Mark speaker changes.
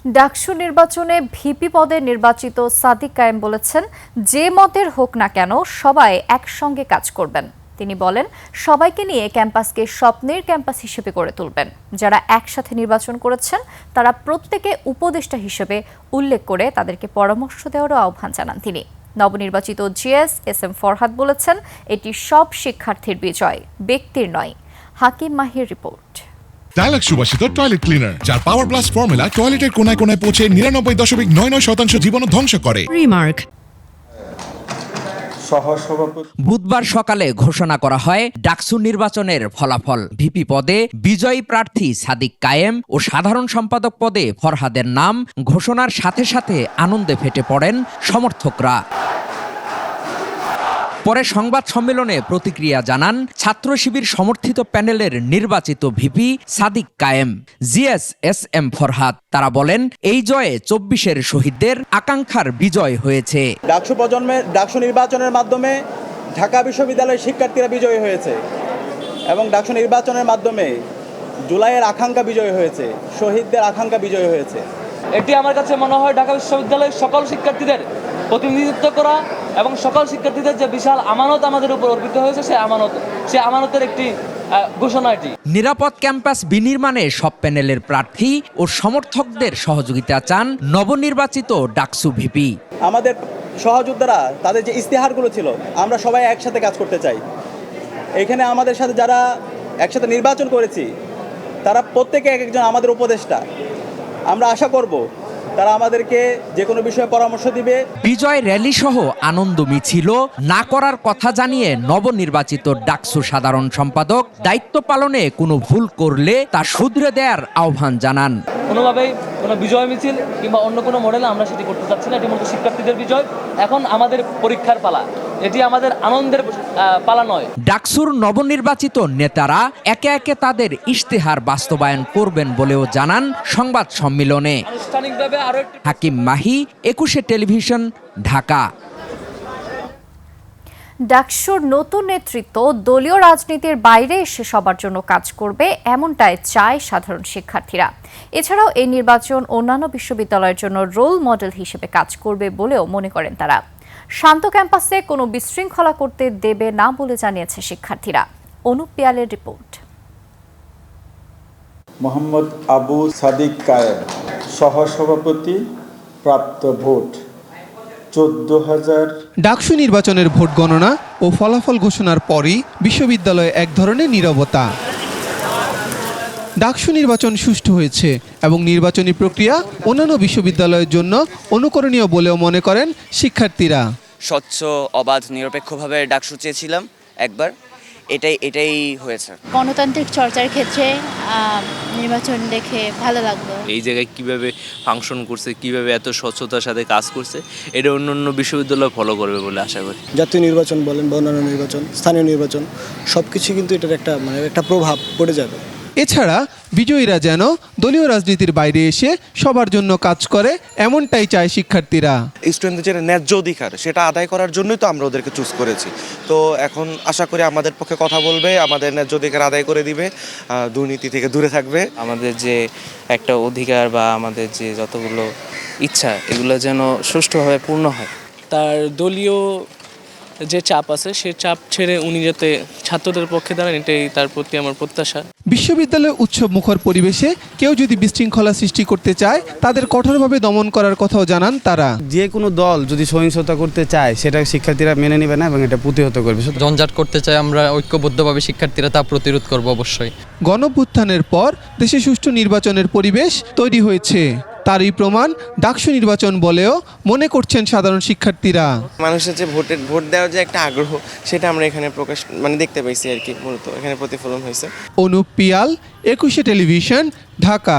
Speaker 1: ডাকসু নির্বাচনে ভিপি পদে নির্বাচিত সাদিক কায়েম বলেছেন, যে মতের হোক না কেন সবাই একসঙ্গে কাজ করবেন। তিনি বলেন, সবাইকে নিয়ে ক্যাম্পাসকে স্বপ্নের ক্যাম্পাস হিসেবে গড়ে তুলবেন। যারা একসাথে নির্বাচন করেছেন তারা প্রত্যেকে উপদেষ্টা হিসেবে উল্লেখ করে তাদেরকে পরামর্শ দেওয়ারও আহ্বান জানান তিনি। নবনির্বাচিত জিএস এস এম ফরহাদ বলেছেন, এটি সব শিক্ষার্থীর বিজয়, ব্যক্তির নয়। হাকিম মাহির রিপোর্ট।
Speaker 2: ডায়ালগ সুবাসিত টয়লেট ক্লিনার, যার পাওয়ার প্লাস ফর্মুলা টয়লেটের কোনায় কোনায় পৌঁছে 99.99% জীবাণু ধ্বংস করে।
Speaker 3: রিমার্ক।
Speaker 4: বুধবার সকালে ঘোষণা করা হয় ডাকসু নির্বাচনের ফলাফল। ভিপি পদে বিজয়ী প্রার্থী সাদিক কায়েম ও সাধারণ সম্পাদক পদে ফরহাদের নাম ঘোষণার সাথে সাথে আনন্দে ফেটে পড়েন সমর্থকরা। পরে সংবাদ সম্মেলনে প্রতিক্রিয়া জানান ছাত্র শিবির সমর্থিত প্যানেলের নির্বাচিত ভিপি সাদিক কায়েম, জিএস এস এম ফরহাদ। তারা বলেন, এই জয়ে 24-এর শহীদদের আকাঙ্ক্ষার বিজয় হয়েছে।
Speaker 5: ডাকসু নির্বাচনের মাধ্যমে ঢাকা বিশ্ববিদ্যালয়ের শিক্ষার্থীরা বিজয়ী হয়েছে এবং ডাকসু নির্বাচনের মাধ্যমে জুলাইয়ের আকাঙ্ক্ষা বিজয় হয়েছে, শহীদদের আকাঙ্ক্ষা বিজয় হয়েছে।
Speaker 6: এটি আমার কাছে মনে হয় ঢাকা বিশ্ববিদ্যালয়ের সকল শিক্ষার্থীদের প্রতিনিধিত্ব করা এবং সকল শিক্ষার্থীদের যে বিশাল আমানত আমাদের উপর অর্পিত হয়েছে সে আমানতের একটি ঘোষণা এটি।
Speaker 4: নিরাপদ ক্যাম্পাস বিনির্মাণে সব প্যানেলের প্রার্থী ও সমর্থকদের সহযোগিতা চান নবনির্বাচিত ডাকসু ভিপি।
Speaker 5: আমাদের সহযোদ্ধারা তাদের যে ইস্তেহারগুলো ছিল, আমরা সবাই একসাথে কাজ করতে চাই। এখানে আমাদের সাথে যারা একসাথে নির্বাচন করেছি তারা প্রত্যেকে এক একজন আমাদের উপদেষ্টা। আমরা আশা করব তারা আমাদেরকে যে কোনো বিষয়ে পরামর্শ দিবে।
Speaker 4: বিজয় র্যালি সহ আনন্দ মিছিল না করার কথা জানিয়ে নবনির্বাচিত ডাকসু সাধারণ সম্পাদক দায়িত্ব পালনে কোনো ভুল করলে তা শুধরে দেওয়ার আহ্বান জানান।
Speaker 6: কোনোভাবেই কোনো বিজয় মিছিল কিংবা অন্য কোনো মডেলে আমরা সেটি করতে চাচ্ছি না। এটি মূলত শিক্ষার্থীদের বিজয়। এখন আমাদের পরীক্ষার পালা, এটি আমাদের আনন্দের পালা নয়।
Speaker 4: ডাকসুর নবনির্বাচিত নেতারা একে একে তাদের ইশতেহার বাস্তবায়ন করবেন বলেও জানান সংবাদ সম্মেলনে।
Speaker 6: আনুষ্ঠানিকভাবে
Speaker 4: হাকিম মাহি, 21 টেলিভিশন, ঢাকা।
Speaker 1: ডাকসুর নতুন নেতৃত্ব দলীয় রাজনীতির বাইরে এসে সবার জন্য কাজ করবে, এমনটাই চায় সাধারণ শিক্ষার্থীরা। এছাড়াও এই নির্বাচন অন্যান্য বিশ্ববিদ্যালয়ের জন্য রোল মডেল হিসেবে কাজ করবে বলেও মনে করেন তারা। শান্ত ক্যাম্পাসে কোনো বিশৃঙ্খলা করতে দেবে না বলে জানিয়েছে শিক্ষার্থীরা। অনুপ পিয়ালের রিপোর্ট।
Speaker 7: মোহাম্মদ আবু সাদিক কায়েম, সহসভাপতি, প্রাপ্ত ভোট 14,000।
Speaker 8: ডাকসু নির্বাচনের ভোট গণনা ও ফলাফল ঘোষণার পরই বিশ্ববিদ্যালয়ে এক ধরনের নীরবতা। ডাকসু নির্বাচন সুষ্ঠু হয়েছে এবং নির্বাচনী প্রক্রিয়া অন্যান্য বিশ্ববিদ্যালয়ের জন্য অনুকরণীয় বলেও মনে করেন শিক্ষার্থীরা।
Speaker 9: স্বচ্ছ, অবাধ, নিরপেক্ষভাবে ডাকসু চেয়েছিলাম একবার, এটাই হয়েছে।
Speaker 10: গণতান্ত্রিক চর্চার ক্ষেত্রে নির্বাচন দেখে ভালো লাগলো।
Speaker 11: এই জায়গায় কিভাবে ফাংশন করছে, কিভাবে এত স্বচ্ছতার সাথে কাজ করছে, এটা অন্য বিশ্ববিদ্যালয় ফলো করবে বলে আশা করি।
Speaker 12: জাতীয় নির্বাচন বলেন বা অন্যান্য নির্বাচন, স্থানীয় নির্বাচন, সবকিছু কিন্তু এটার একটা প্রভাব পড়ে যাবে।
Speaker 8: এছাড়া বিজয়ীরা যেন দলীয় রাজনীতির বাইরে এসে সবার জন্য কাজ করে, এমনটাই চায় শিক্ষার্থীরা।
Speaker 13: স্টুডেন্টদের যে ন্যায্য অধিকার, সেটা আদায় করার জন্যই তো আমরা ওদেরকে চুজ করেছি। তো এখন আশা করি আমাদের পক্ষে কথা বলবে, আমাদের ন্যায্য অধিকার আদায় করে দিবে, দুর্নীতি থেকে দূরে থাকবে।
Speaker 11: আমাদের যে একটা অধিকার বা আমাদের যে যতগুলো ইচ্ছা, এগুলো যেন সুষ্ঠুভাবে পূর্ণ হয়।
Speaker 14: তার দলীয় যে চাপ আছে সে চাপ ছেড়ে উনি যাতে ছাত্রদের পক্ষে দাঁড়ান, এটাই তার প্রতি আমার প্রত্যাশা।
Speaker 8: বিশ্ববিদ্যালয়ে উৎসব মুখর পরিবেশে কেউ যদি বিশৃঙ্খলা সৃষ্টি করতে চায় তাদের কঠোরভাবে দমন করার কথাও জানান তারা।
Speaker 15: যে কোনো দল যদি সহিংসতা করতে চায় সেটা শিক্ষার্থীরা মেনে নেবে না এবং এটা প্রতিহত করবে।
Speaker 16: জঞ্জাট করতে চায়, আমরা ঐক্যবদ্ধভাবে শিক্ষার্থীরা তা প্রতিরোধ করব অবশ্যই।
Speaker 8: গণঅভ্যুত্থানের পর দেশে সুষ্ঠু নির্বাচনের পরিবেশ তৈরি হয়েছে, তারই প্রমাণ ডাকসু নির্বাচন বলেও মনে করছেন সাধারণ শিক্ষার্থীরা।
Speaker 9: মানুষের যে ভোট দেওয়ার যে একটা আগ্রহ, সেটা আমরা এখানে দেখতে পাইছি আর কি, মূলত এখানে প্রতিফলন হয়েছে।
Speaker 8: অনুপ পিয়াল, 21 টেলিভিশন, ঢাকা।